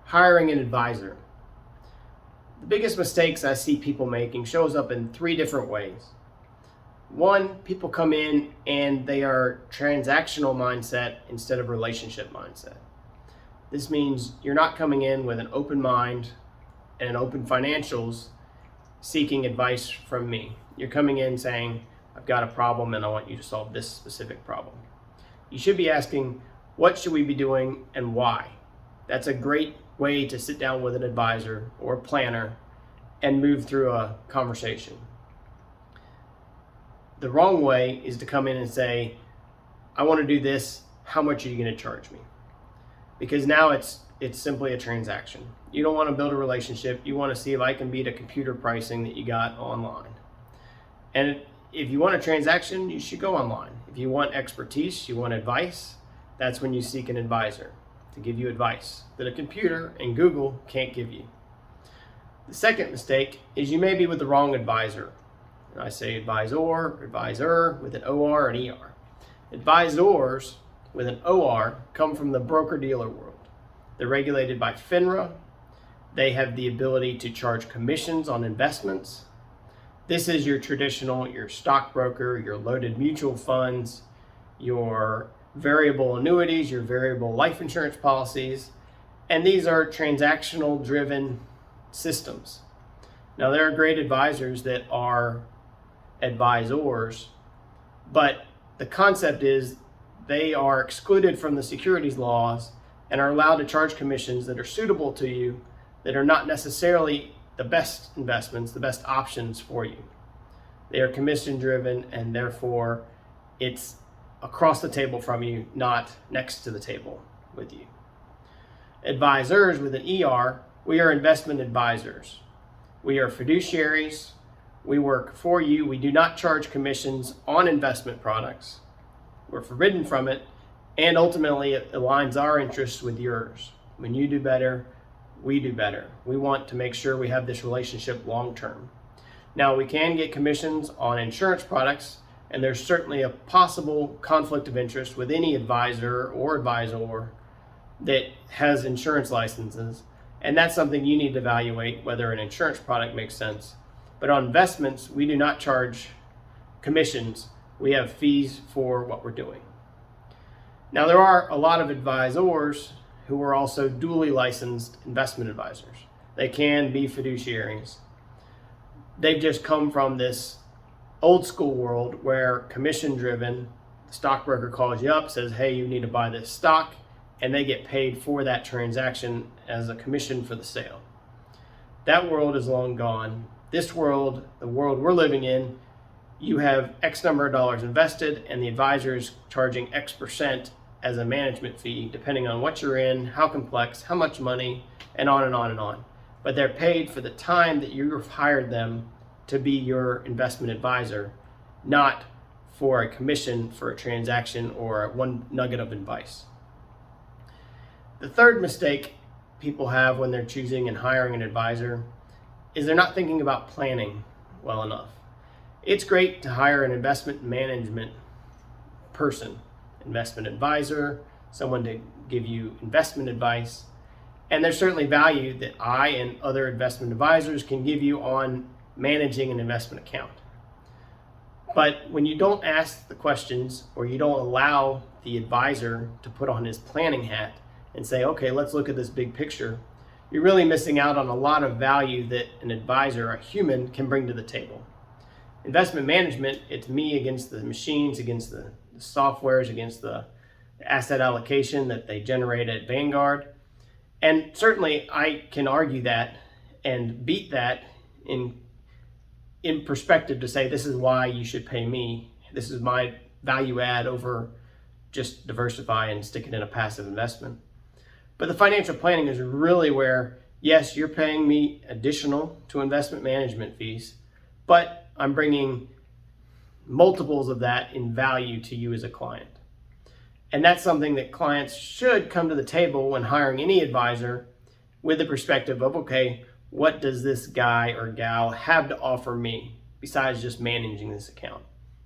Hiring an advisor. The biggest mistakes I see people making shows up in three different ways. One, people come in and they are transactional mindset instead of relationship mindset. This means you're not coming in with an open mind and open financials seeking advice from me. You're coming in saying, I've got a problem and I want you to solve this specific problem. You should be asking, what should we be doing and why? That's a great way to sit down with an advisor or a planner and move through a conversation. The wrong way is to come in and say, I want to do this, how much are you going to charge me? Because now it's simply a transaction. You don't want to build a relationship. You want to see if I can beat a computer pricing that you got online. And if you want a transaction, you should go online. If you want expertise, you want advice, that's when you seek an advisor to give you advice that a computer and Google can't give you. The second mistake is you may be with the wrong advisor. And I say advisor with an OR and ER. Advisors with an OR come from the broker-dealer world. They're regulated by FINRA. They have the ability to charge commissions on investments. This is your traditional, your stockbroker, your loaded mutual funds, your variable annuities, your variable life insurance policies, and these are transactional driven systems. Now there are great advisors that are advisors, but the concept is they are excluded from the securities laws and are allowed to charge commissions that are suitable to you, that are not necessarily the best investments, the best options for you. They are commission driven and therefore it's across the table from you, not next to the table with you. Advisors with an ER, we are investment advisors. We are fiduciaries. We work for you. We do not charge commissions on investment products. We're forbidden from it, and ultimately it aligns our interests with yours. When you do better, we do better. We want to make sure we have this relationship long term. Now we can get commissions on insurance products, and there's certainly a possible conflict of interest with any advisor or advisor that has insurance licenses. And that's something you need to evaluate whether an insurance product makes sense. But on investments, we do not charge commissions. We have fees for what we're doing. Now there are a lot of advisors who are also duly licensed investment advisors. They can be fiduciaries. They've just come from this old school world where commission driven, the stockbroker calls you up, says, hey, you need to buy this stock, and they get paid for that transaction as a commission for the sale. That world is long gone. This world, the world we're living in, you have X number of dollars invested and the advisor is charging X% as a management fee, depending on what you're in, how complex, how much money, and on and on and on. But they're paid for the time that you've hired them to be your investment advisor, not for a commission for a transaction or one nugget of advice. The third mistake people have when they're choosing and hiring an advisor is they're not thinking about planning well enough. It's great to hire an investment management person, investment advisor, someone to give you investment advice. And there's certainly value that I and other investment advisors can give you on managing an investment account. But when you don't ask the questions or you don't allow the advisor to put on his planning hat and say, okay, let's look at this big picture, you're really missing out on a lot of value that an advisor, a human, can bring to the table. Investment management, it's me against the machines, against the softwares, against the asset allocation that they generate at Vanguard. And certainly I can argue that and beat that in perspective to say, this is why you should pay me. This is my value add over just diversify and stick it in a passive investment. But the financial planning is really where, yes, you're paying me additional to investment management fees, but I'm bringing multiples of that in value to you as a client. And that's something that clients should come to the table when hiring any advisor with the perspective of, okay, what does this guy or gal have to offer me besides just managing this account?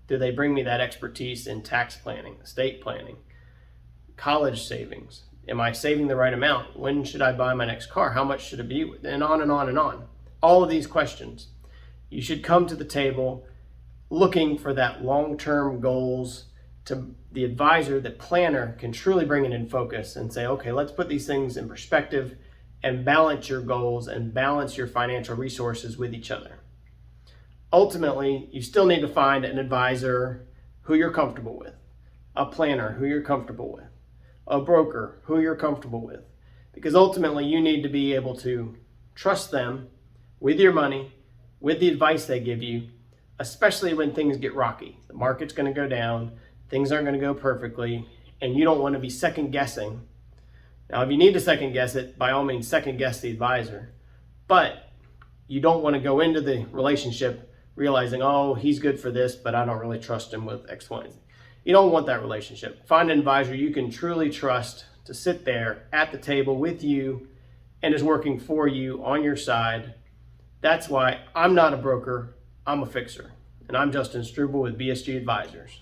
Do they bring me that expertise in tax planning, estate planning, college savings, Am I saving the right amount? When should I buy my next car? How much should it be? And on and on and on. All of these questions. You should come to the table looking for that long-term goals. To the advisor, the planner can truly bring it in focus and say, okay, let's put these things in perspective and balance your goals and balance your financial resources with each other. Ultimately, you still need to find an advisor who you're comfortable with, a planner who you're comfortable with, a broker who you're comfortable with, because ultimately you need to be able to trust them with your money, with the advice they give you, especially when things get rocky. The market's going to go down, things aren't going to go perfectly, and you don't want to be second guessing. Now, if you need to second guess it, by all means, second guess the advisor, but you don't want to go into the relationship realizing, oh, he's good for this, but I don't really trust him with X, Y, and Z. You don't want that relationship. Find an advisor you can truly trust to sit there at the table with you and is working for you on your side. That's why I'm not a broker, I'm a fixer. And I'm Justin Struble with BSG Advisors.